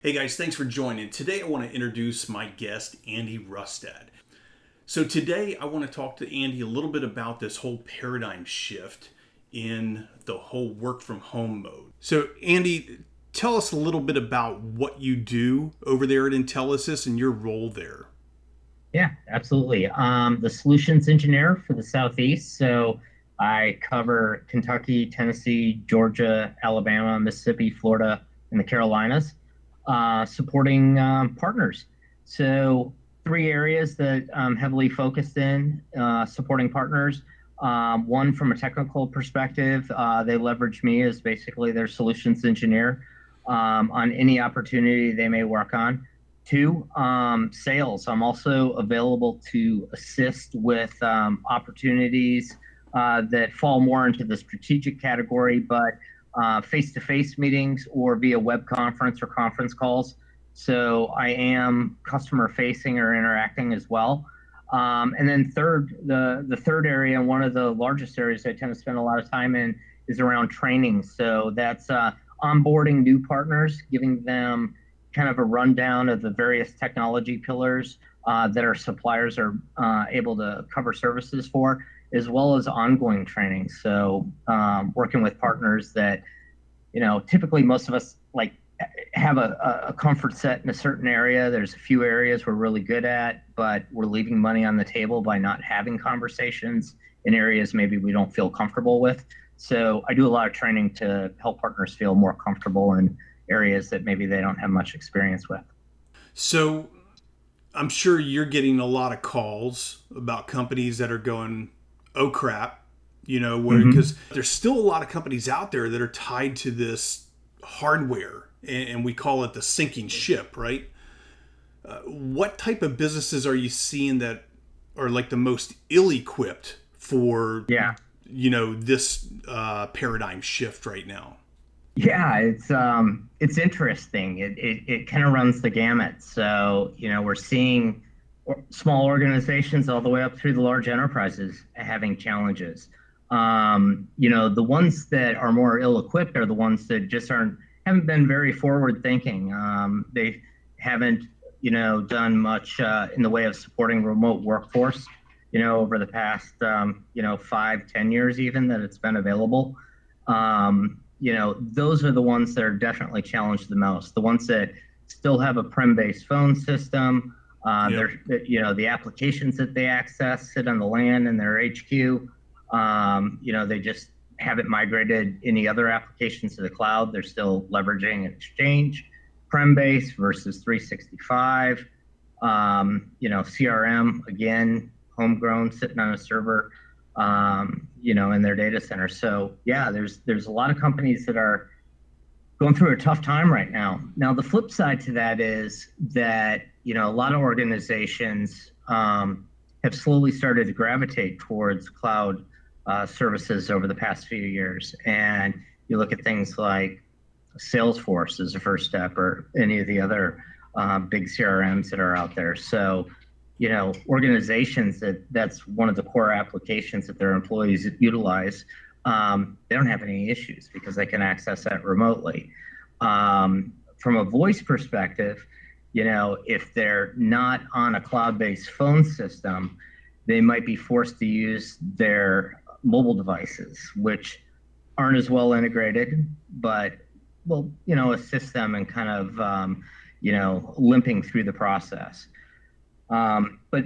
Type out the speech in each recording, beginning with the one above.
Hey guys, thanks for joining. Today I want to introduce my guest, Andy Rustad. So today I want to talk to Andy a little bit about this whole paradigm shift in the whole work from home mode. So Andy, tell us a little bit about what you do over there at Intelisys and your role there. Yeah, absolutely. The solutions engineer for the Southeast. So I cover Kentucky, Tennessee, Georgia, Alabama, Mississippi, Florida, and the Carolinas, supporting partners. So three areas that I'm heavily focused in supporting partners. One, from a technical perspective, they leverage me as basically their solutions engineer on any opportunity they may work on. Two, sales. I'm also available to assist with opportunities that fall more into the strategic category, but face-to-face meetings or via web conference or conference calls. So I am customer facing or interacting as well. And then third, the third area, and one of the largest areas I tend to spend a lot of time in, is around training. So that's onboarding new partners, giving them kind of a rundown of the various technology pillars that our suppliers are able to cover services for, as well as ongoing training. So working with partners that, typically most of us like have a comfort set in a certain area. There's a few areas we're really good at, but we're leaving money on the table by not having conversations in areas maybe we don't feel comfortable with. So I do a lot of training to help partners feel more comfortable in areas that maybe they don't have much experience with. So I'm sure you're getting a lot of calls about companies that are going, oh crap, where Mm-hmm. because there's still a lot of companies out there that are tied to this hardware, and we call it the sinking ship, right? What type of businesses are you seeing that are like the most ill-equipped for Yeah. this paradigm shift right now? Yeah, it's interesting. It kind of runs the gamut. So, we're seeing small organizations all the way up through the large enterprises having challenges. The ones that are more ill-equipped are the ones that just haven't been very forward thinking. They haven't, done much in the way of supporting remote workforce, over the past 5, 10 years even that it's been available. Those are the ones that are definitely challenged the most. The ones that still have a prem-based phone system, Yep. the applications that they access sit on the LAN in their HQ. They just haven't migrated any other applications to the cloud. They're still leveraging Exchange, prem-based versus 365. CRM, again, homegrown, sitting on a server, in their data center. So yeah, there's a lot of companies that are going through a tough time right now. Now, the flip side to that is that, a lot of organizations have slowly started to gravitate towards cloud services over the past few years. And you look at things like Salesforce as a first step, or any of the other big CRMs that are out there. So, organizations that's one of the core applications that their employees utilize, they don't have any issues because they can access that remotely. From a voice perspective, if they're not on a cloud-based phone system, they might be forced to use their mobile devices, which aren't as well integrated, but will, assist them in kind of, limping through the process. But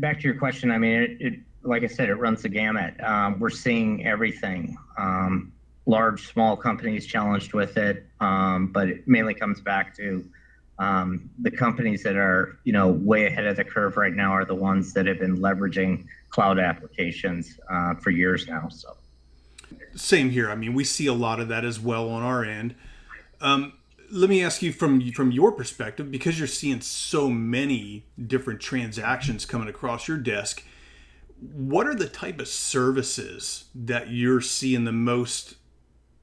back to your question, I mean, like I said, it runs the gamut. We're seeing everything. Large, small companies challenged with it, but it mainly comes back to the companies that are, way ahead of the curve right now are the ones that have been leveraging cloud applications for years now. So. Same here. I mean, we see a lot of that as well on our end. Um, Let me ask you from your perspective, because you're seeing so many different transactions coming across your desk. What are the type of services that you're seeing the most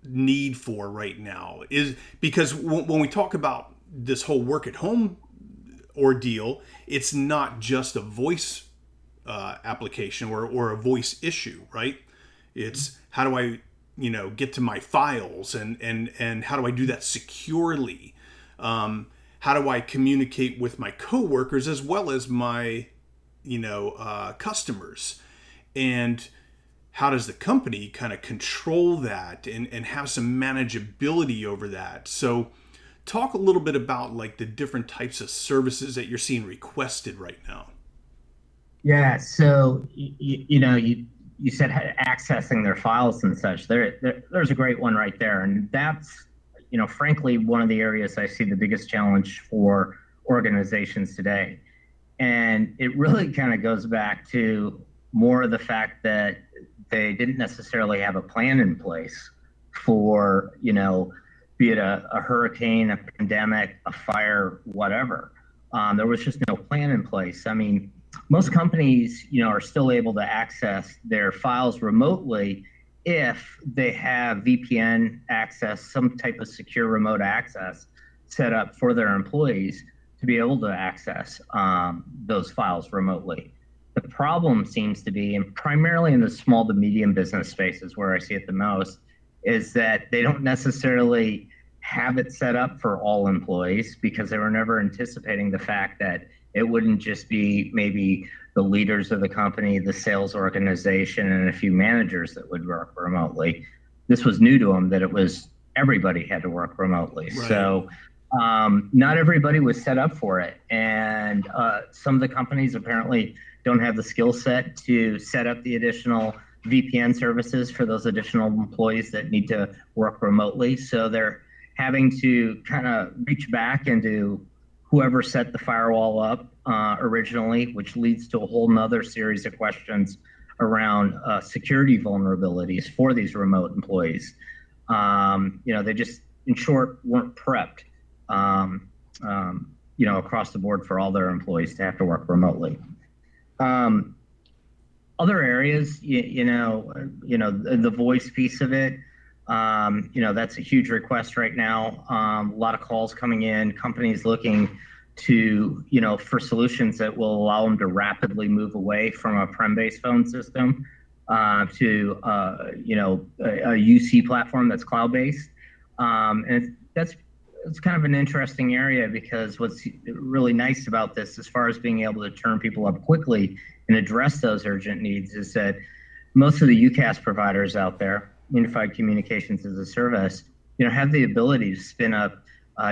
need for right now? Is because when we talk about this whole work at home ordeal, it's not just a voice application or a voice issue, right? It's how do I, get to my files, and how do I do that securely? How do I communicate with my coworkers as well as my, customers? And how does the company kind of control that and have some manageability over that? So talk a little bit about like the different types of services that you're seeing requested right now. Yeah, so you said accessing their files and such. There's a great one right there, and that's frankly one of the areas I see the biggest challenge for organizations today. And it really kind of goes back to more of the fact that they didn't necessarily have a plan in place for be it a hurricane, a pandemic, a fire, whatever. There was just no plan in place. I mean, most companies, are still able to access their files remotely if they have VPN access, some type of secure remote access set up for their employees to be able to access those files remotely. The problem seems to be, and primarily in the small to medium business spaces where I see it the most, is that they don't necessarily have it set up for all employees because they were never anticipating the fact that it wouldn't just be maybe the leaders of the company, the sales organization, and a few managers that would work remotely. This was new to them, that it was everybody had to work remotely. Right. So not everybody was set up for it. And some of the companies apparently don't have the skill set to set up the additional VPN services for those additional employees that need to work remotely. So they're having to kind of reach back into whoever set the firewall up originally, which leads to a whole nother series of questions around security vulnerabilities for these remote employees. They just, in short, weren't prepped, across the board for all their employees to have to work remotely. Other areas, the voice piece of it, that's a huge request right now. A lot of calls coming in, companies looking to, for solutions that will allow them to rapidly move away from a prem-based phone system to, a UC platform that's cloud-based. And it's kind of an interesting area because what's really nice about this, as far as being able to turn people up quickly and address those urgent needs, is that most of the UCaaS providers out there, Unified Communications as a Service, have the ability to spin up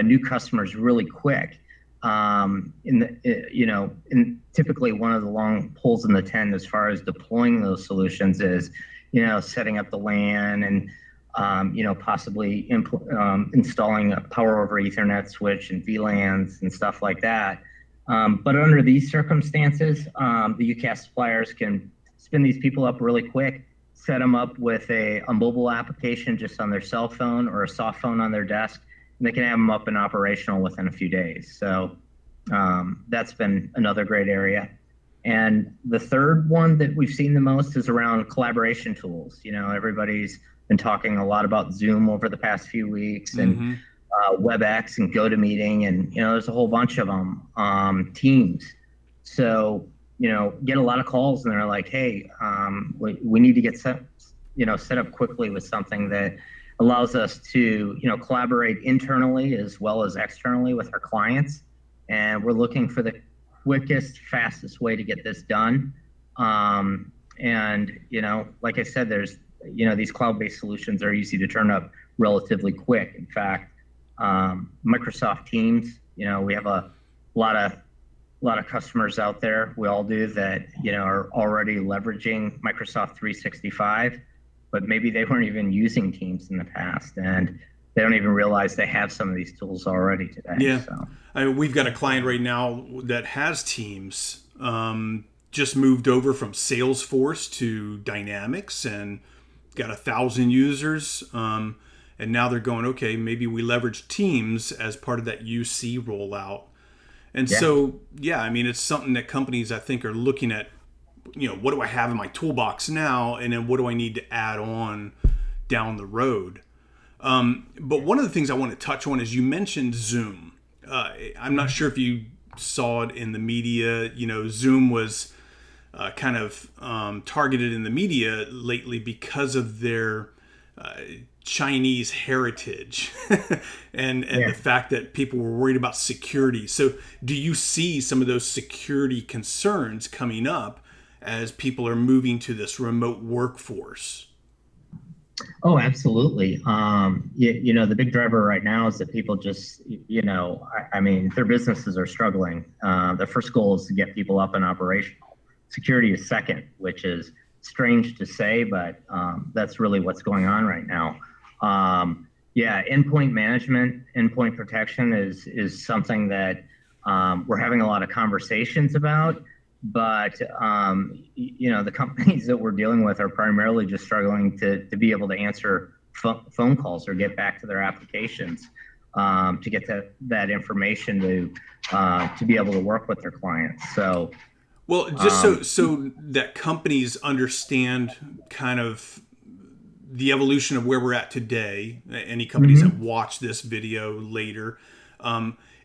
new customers really quick. In typically one of the long poles in the tent as far as deploying those solutions is, setting up the LAN and possibly installing a power over Ethernet switch and VLANs and stuff like that. But under these circumstances, the UCaaS suppliers can spin these people up really quick, set them up with a mobile application just on their cell phone or a soft phone on their desk, and they can have them up and operational within a few days. So that's been another great area. And the third one that we've seen the most is around collaboration tools. Everybody's been talking a lot about Zoom over the past few weeks, and WebEx and GoToMeeting, and there's a whole bunch of them. Teams. So get a lot of calls, and they're like, "Hey, we need to get set up quickly with something that allows us to collaborate internally as well as externally with our clients, and we're looking for the quickest, fastest way to get this done." And like I said, there's these cloud-based solutions are easy to turn up relatively quick. In fact, Microsoft Teams, we have a lot of customers out there. We all do that, are already leveraging Microsoft 365, but maybe they weren't even using Teams in the past, and they don't even realize they have some of these tools already today. Yeah. So. I mean, we've got a client right now that has Teams, just moved over from Salesforce to Dynamics and got 1,000 users. And now they're going, okay, maybe we leverage Teams as part of that UC rollout. And so, I mean, it's something that companies, I think, are looking at, what do I have in my toolbox now? And then what do I need to add on down the road? But one of the things I want to touch on is you mentioned Zoom. I'm not sure if you saw it in the media. Zoom was kind of targeted in the media lately because of their uh, Chinese heritage and the Yeah. fact that people were worried about security. So, do you see some of those security concerns coming up as people are moving to this remote workforce? Oh, absolutely. The big driver right now is that people just, I mean, their businesses are struggling. Their first goal is to get people up and operational. Security is second, which is strange to say, but that's really what's going on right now. Yeah, endpoint management, endpoint protection is something that we're having a lot of conversations about. But the companies that we're dealing with are primarily just struggling to be able to answer phone calls or get back to their applications, to get that information to be able to work with their clients. So, Well, just so that companies understand kind of the evolution of where we're at today. Any companies that mhm. watch this video later,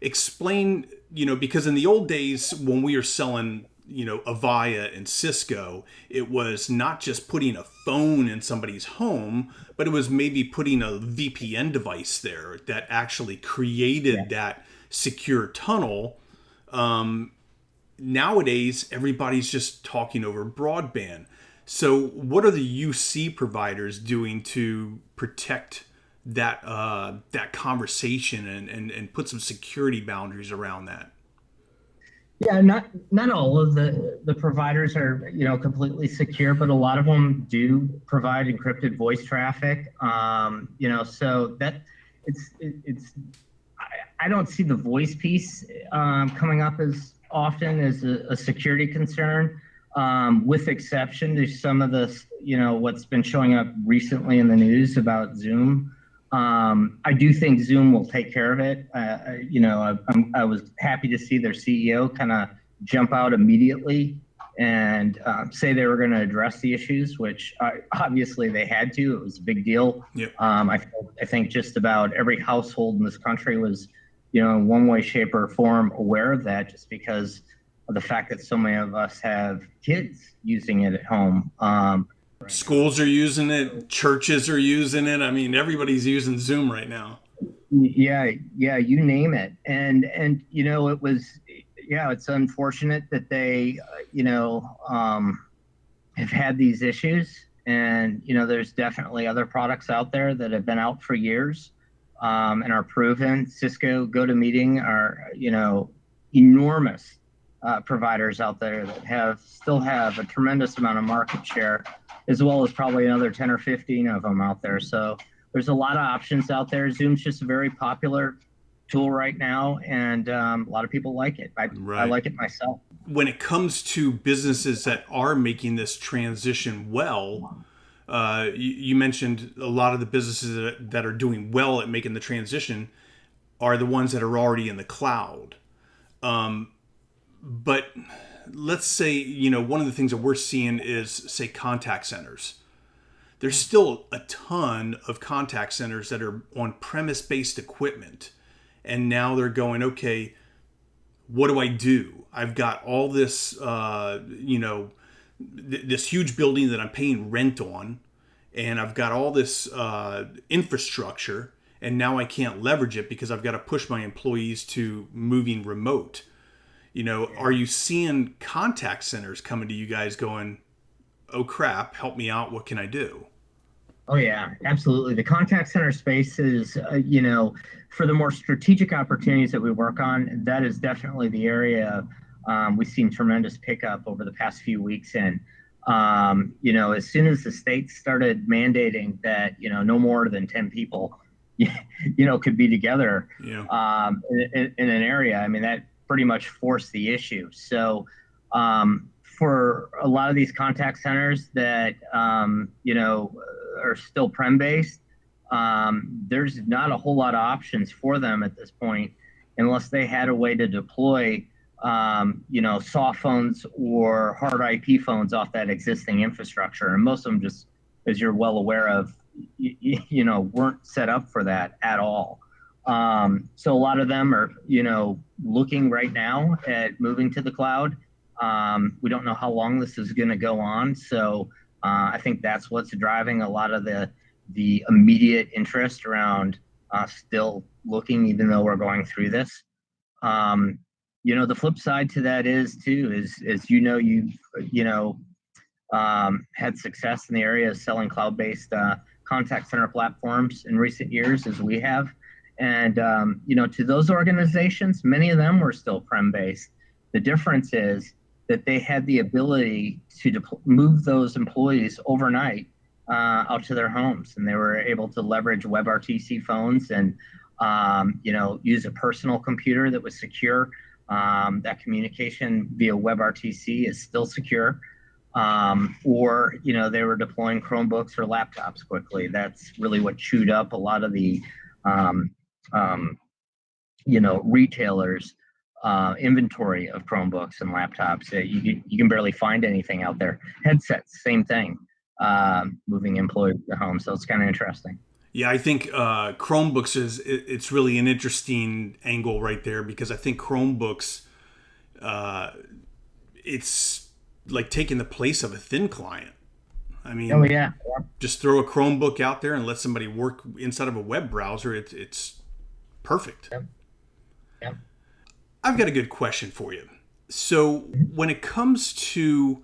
explain, because in the old days when we were selling, Avaya and Cisco, it was not just putting a phone in somebody's home, but it was maybe putting a VPN device there that actually Yeah. created that secure tunnel. Nowadays, everybody's just talking over broadband. So, what are the UC providers doing to protect that conversation and put some security boundaries around that? Yeah, not all of the providers are completely secure, but a lot of them do provide encrypted voice traffic. So that it's I don't see the voice piece coming up as often as a security concern, with exception to some of the what's been showing up recently in the news about Zoom. I do think Zoom will take care of it. I was happy to see their CEO kind of jump out immediately and say they were going to address the issues, which obviously they had to. It was a big deal. Yep. I think just about every household in this country was, in one way, shape, or form aware of that, just because of the fact that so many of us have kids using it at home. Schools are using it, churches are using it. I mean, everybody's using Zoom right now. Yeah, you name it. And it was, yeah, it's unfortunate that they have had these issues. And there's definitely other products out there that have been out for years, and are proven. Cisco, GoToMeeting are enormous providers out there that still have a tremendous amount of market share, as well as probably another 10 or 15 of them out there. So there's a lot of options out there. Zoom's just a very popular tool right now, and a lot of people like it. I Right. like it myself. When it comes to businesses that are making this transition well, you mentioned a lot of the businesses that are doing well at making the transition are the ones that are already in the cloud. But let's say, one of the things that we're seeing is, say, contact centers. There's still a ton of contact centers that are on premise based equipment. And now they're going, okay, what do I do? I've got all this, this huge building that I'm paying rent on, and I've got all this infrastructure, and now I can't leverage it because I've got to push my employees to moving remote. Are you seeing contact centers coming to you guys going, oh crap, help me out, what can I do? Oh yeah, absolutely. The contact center space is, for the more strategic opportunities that we work on, that is definitely the area we've seen tremendous pickup over the past few weeks. And as soon as the states started mandating that no more than 10 people, could be together Yeah. in an area, I mean that pretty much forced the issue. So for a lot of these contact centers that are still prem based, there's not a whole lot of options for them at this point, unless they had a way to deploy soft phones or hard IP phones off that existing infrastructure. And most of them, just as you're well aware of, weren't set up for that at all. So a lot of them are looking right now at moving to the cloud. We don't know how long this is going to go on, so I think that's what's driving a lot of the the immediate interest around still looking, even though we're going through this. The flip side to that is too, is you've had success in the area of selling cloud-based contact center platforms in recent years, as we have. And, to those organizations, many of them were still prem-based. The difference is that they had the ability to move those employees overnight out to their homes, and they were able to leverage WebRTC phones and, use a personal computer that was secure. That communication via WebRTC is still secure. Or they were deploying Chromebooks or laptops quickly. That's really what chewed up a lot of the retailers inventory of Chromebooks and laptops. You can barely find anything out there. Headsets, same thing, moving employees to home. So it's kind of interesting. Yeah, I think Chromebooks it's really an interesting angle right there, because I think Chromebooks, it's like taking the place of a thin client. I mean, oh yeah, just throw a Chromebook out there and let somebody work inside of a web browser. It's perfect. Yep. Yep. I've got a good question for you. So when it comes to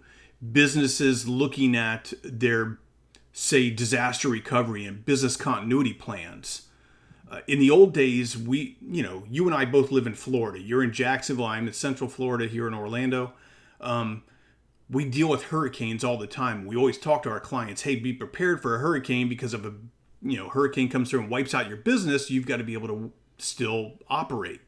businesses looking at their, say, disaster recovery and business continuity plans, in the old days, you and I both live in Florida. You're in Jacksonville. I'm in Central Florida here in Orlando. We deal with hurricanes all the time. We always talk to our clients, hey, be prepared for a hurricane, because if a hurricane comes through and wipes out your business, you've got to be able to still operate.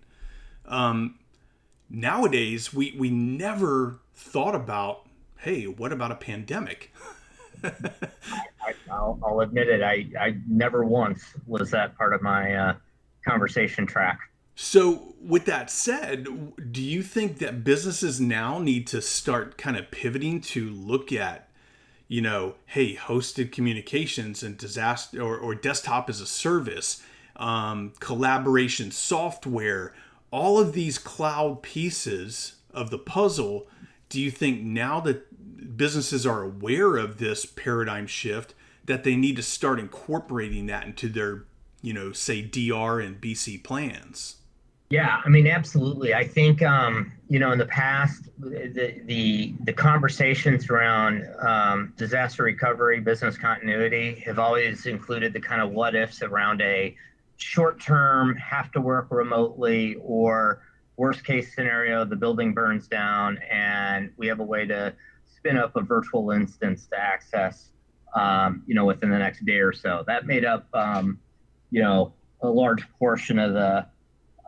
Nowadays, we never thought about, hey, what about a pandemic? I'll admit it. I never once was that part of my conversation track. So with that said, do you think that businesses now need to start kind of pivoting to look at, hey, hosted communications and disaster or desktop as a service, collaboration software, all of these cloud pieces of the puzzle? Do you think now that businesses are aware of this paradigm shift, that they need to start incorporating that into their, say, DR and BC plans? Yeah, I mean, absolutely. I think in the past, the conversations around disaster recovery, business continuity have always included the kind of what ifs around a short-term have to work remotely, or worst case scenario, the building burns down and we have a way to spin up a virtual instance to access within the next day or so. That made up a large portion of the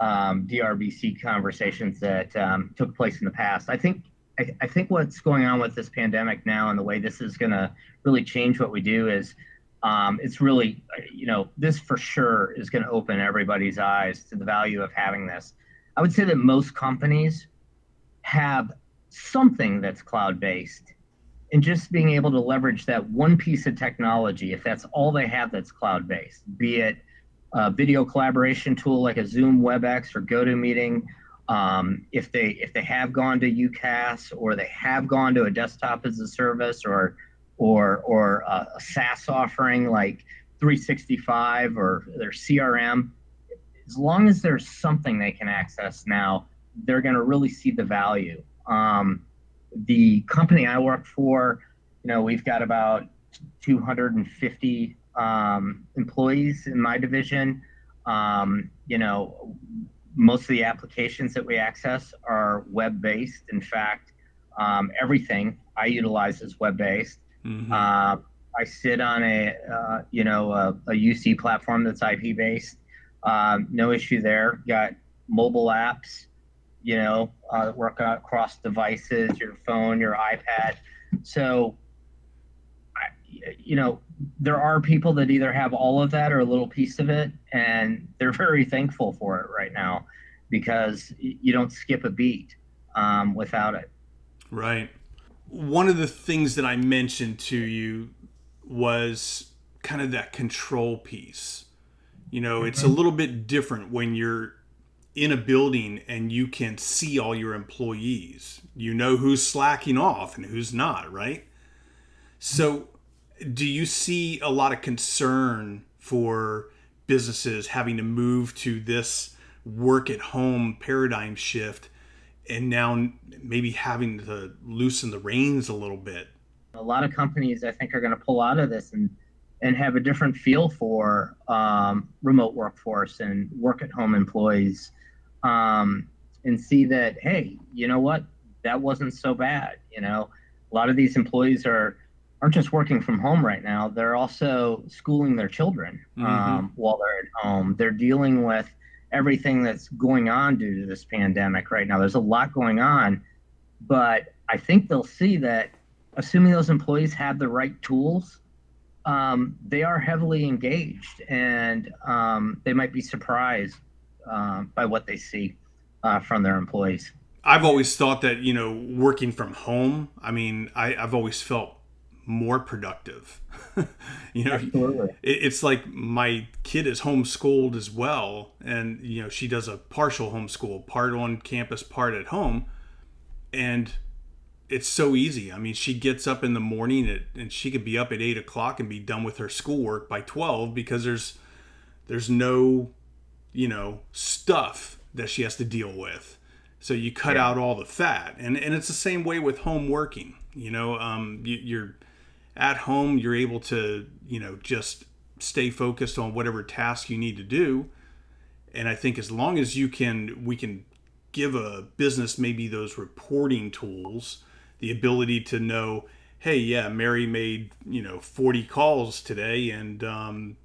DRBC conversations that took place in the past. I think what's going on with this pandemic now, and the way this is going to really change what we do, is it's really, this for sure is going to open everybody's eyes to the value of having this. I would say that most companies have something that's cloud-based, and just being able to leverage that one piece of technology, if that's all they have that's cloud-based, be it a video collaboration tool like a Zoom, WebEx, or GoToMeeting. If they have gone to UCaaS, or they have gone to a desktop as a service, or a SaaS offering like 365 or their CRM, as long as there's something they can access now, they're going to really see the value. The company I work for, we've got about 250 employees in my division. Most of the applications that we access are web-based. In fact, everything I utilize is web-based. Mm-hmm. I sit on a UC platform that's IP-based. No issue there. Got mobile apps, that work across devices, your phone, your iPad. So, there are people that either have all of that or a little piece of it, and they're very thankful for it right now, because you don't skip a beat without it. Right. One of the things that I mentioned to you was kind of that control piece. It's a little bit different when you're in a building and you can see all your employees. You know who's slacking off and who's not, right? So Do you see a lot of concern for businesses having to move to this work at home paradigm shift and now maybe having to loosen the reins a little bit? A lot of companies, I think, are going to pull out of this and have a different feel for remote workforce and work at home employees, and see that, hey, you know what, that wasn't so bad. A lot of these employees aren't just working from home right now. They're also schooling their children Mm-hmm. while they're at home. They're dealing with everything that's going on due to this pandemic right now. There's a lot going on, but I think they'll see that, assuming those employees have the right tools, they are heavily engaged, and they might be surprised by what they see from their employees. I've always thought that, working from home, I mean, I've always felt more productive. Absolutely. It's like my kid is homeschooled as well. And, she does a partial homeschool, part on campus, part at home. And it's so easy. I mean, she gets up in the morning and she could be up at 8 o'clock and be done with her schoolwork by 12 because there's no, stuff that she has to deal with. So you cut Yeah. out all the fat, and it's the same way with home working. You're at home, you're able to just stay focused on whatever task you need to do. And I think as long as we can give a business maybe those reporting tools, the ability to know, hey, yeah, Mary made 40 calls today, and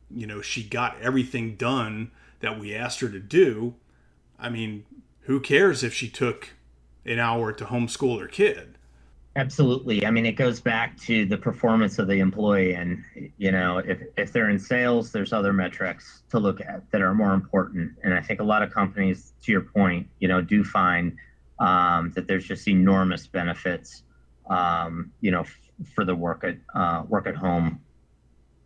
she got everything done that we asked her to do. I mean, who cares if she took an hour to homeschool her kid? Absolutely. I mean, it goes back to the performance of the employee. And, if they're in sales, there's other metrics to look at that are more important. And I think a lot of companies, to your point, do find that there's just enormous benefits, for the work at home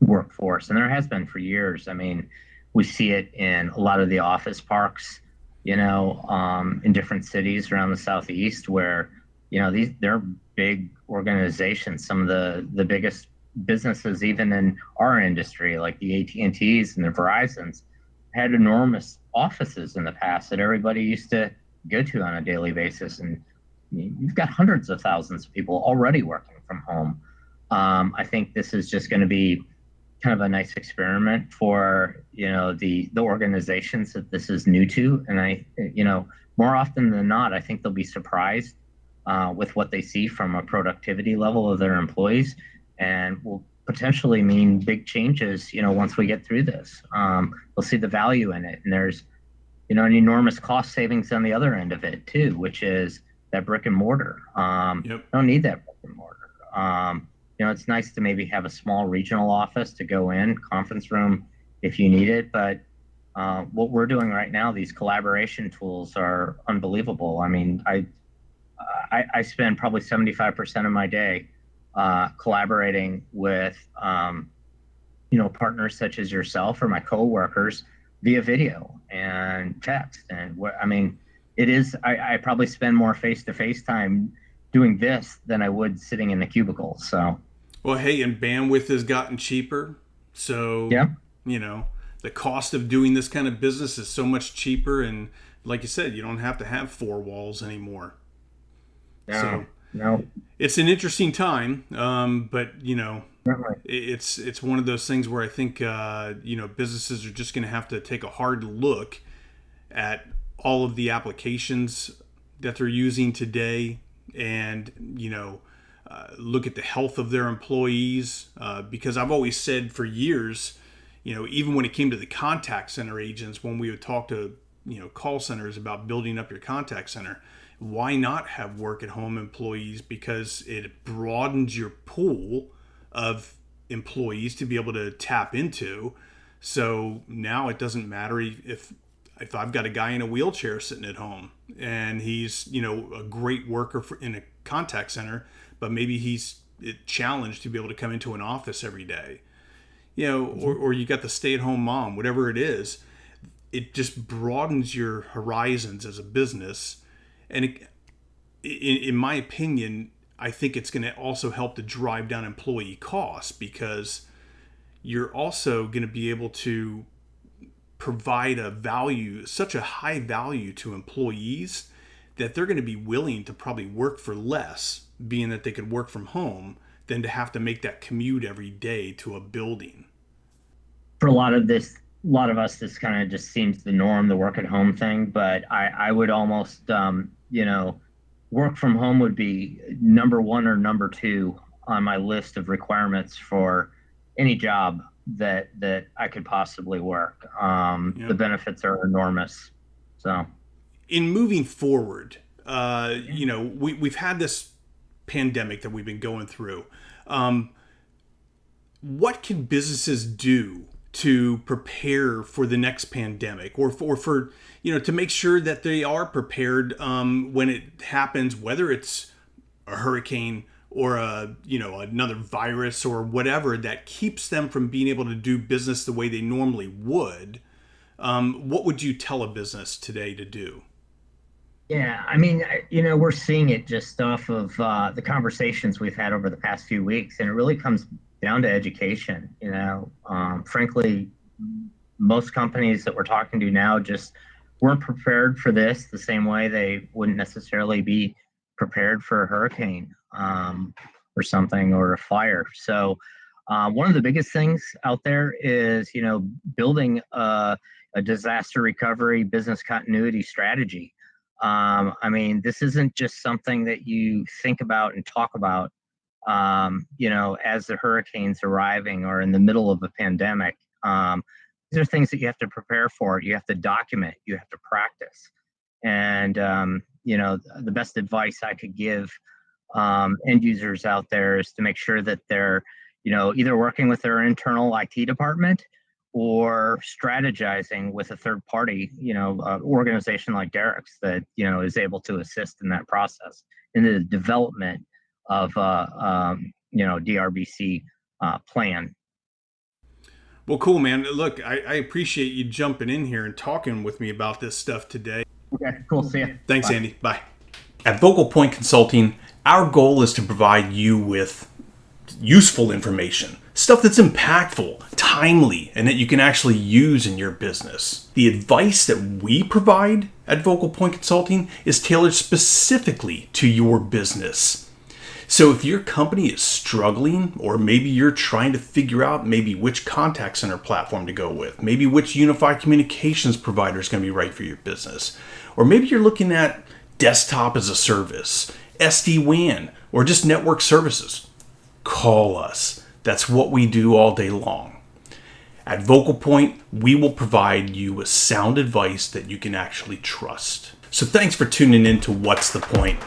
workforce. And there has been for years. I mean, we see it in a lot of the office parks, in different cities around the Southeast where, they're big organizations. Some of the biggest businesses, even in our industry, like the AT&Ts and the Verizons, had enormous offices in the past that everybody used to go to on a daily basis. And you've got hundreds of thousands of people already working from home. I think this is just going to be kind of a nice experiment for the organizations that this is new to. And more often than not, I think they'll be surprised with what they see from a productivity level of their employees, and will potentially mean big changes once we get through this. They'll see the value in it, and there's an enormous cost savings on the other end of it too, which is that brick and mortar. Yep. Don't need that brick and mortar. It's nice to maybe have a small regional office to go in, conference room if you need it. But what we're doing right now, these collaboration tools are unbelievable. I mean, I spend probably 75% of my day collaborating with partners such as yourself or my coworkers via video and text. And it is, I probably spend more face-to-face time doing this than I would sitting in the cubicle. So, Well, hey, and bandwidth has gotten cheaper. So, yeah, the cost of doing this kind of business is so much cheaper. And like you said, you don't have to have four walls anymore. So no, it's an interesting time. But, certainly. it's one of those things where I think, businesses are just going to have to take a hard look at all of the applications that they're using today, and look at the health of their employees, because I've always said for years, even when it came to the contact center agents, when we would talk to call centers about building up your contact center, why not have work at home employees? Because it broadens your pool of employees to be able to tap into. So now it doesn't matter if I've got a guy in a wheelchair sitting at home and he's a great worker in a contact center, but maybe he's challenged to be able to come into an office every day, or you got the stay-at-home mom, whatever it is. It just broadens your horizons as a business. And in my opinion, I think it's going to also help to drive down employee costs, because you're also going to be able to provide a value, such a high value to employees, that they're going to be willing to probably work for less, being that they could work from home, than to have to make that commute every day to a building. For a lot of us, this kind of just seems the norm, the work at home thing. But I would almost, work from home would be number one or number two on my list of requirements for any job that I could possibly work. The benefits are enormous. So, in moving forward, we've had this pandemic that we've been going through. What can businesses do to prepare for the next pandemic, or for to make sure that they are prepared when it happens, whether it's a hurricane or another virus or whatever that keeps them from being able to do business the way they normally would? What would you tell a business today to do? Yeah, I mean, we're seeing it just off of the conversations we've had over the past few weeks, and it really comes down to education. Frankly, most companies that we're talking to now just weren't prepared for this the same way they wouldn't necessarily be prepared for a hurricane or something, or a fire. So one of the biggest things out there is, building a disaster recovery business continuity strategy. This isn't just something that you think about and talk about, as the hurricane's arriving or in the middle of a pandemic. These are things that you have to prepare for. You have to document, you have to practice. And, the best advice I could give end users out there is to make sure that they're, either working with their internal IT department or strategizing with a third party, organization like Derek's that, is able to assist in that process, in the development of, DRBC plan. Well, cool, man. Look, I appreciate you jumping in here and talking with me about this stuff today. Okay, cool. See ya. Thanks, Bye. Andy. Bye. At VocalPoint Consulting, our goal is to provide you with useful information, stuff that's impactful, timely, and that you can actually use in your business. The advice that we provide at VocalPoint Consulting is tailored specifically to your business. So if your company is struggling, or maybe you're trying to figure out maybe which contact center platform to go with, maybe which unified communications provider is going to be right for your business, or maybe you're looking at desktop as a service, SD-WAN, or just network services, call us. That's what we do all day long. At VocalPoint, we will provide you with sound advice that you can actually trust. So thanks for tuning in to What's the Point?